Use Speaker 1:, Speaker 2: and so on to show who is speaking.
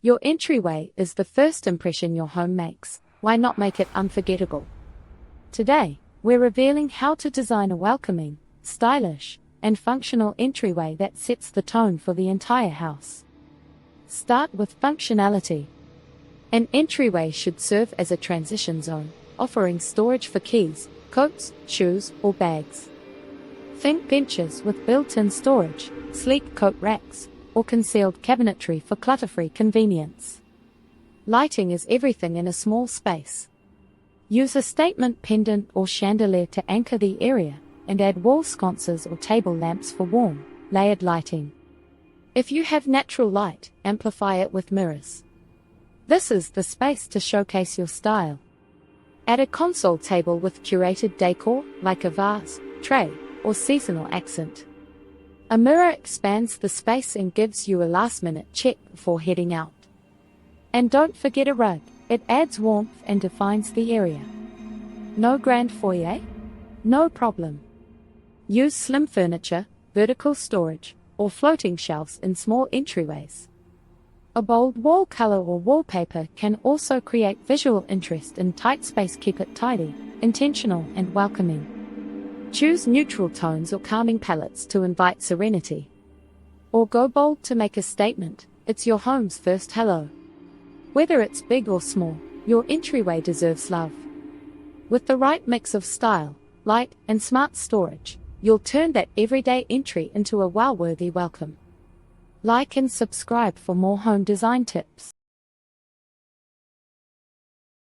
Speaker 1: Your entryway is the first impression your home makes. Why not make it unforgettable? Today, we're revealing how to design a welcoming, stylish, and functional entryway that sets the tone for the entire house. Start with functionality. An entryway should serve as a transition zone, offering storage for keys, coats, shoes, or bags. Think benches with built-in storage, sleek coat racks, or concealed cabinetry for clutter-free convenience. Lighting is everything in a small space. Use a statement pendant or chandelier to anchor the area, and add wall sconces or table lamps for warm, layered lighting. If you have natural light, amplify it with mirrors. This is the space to showcase your style. Add a console table with curated decor, like a vase, tray, or seasonal accent. A mirror expands the space and gives you a last-minute check before heading out. And don't forget a rug, it adds warmth and defines the area. No grand foyer? No problem. Use slim furniture, vertical storage, or floating shelves in small entryways. A bold wall color or wallpaper can also create visual interest in tight space. Keep it tidy, intentional, and welcoming. Choose neutral tones or calming palettes to invite serenity. Or go bold to make a statement. It's your home's first hello. Whether it's big or small, your entryway deserves love. With the right mix of style, light, and smart storage, you'll turn that everyday entry into a wow-worthy welcome. Like and subscribe for more home design tips.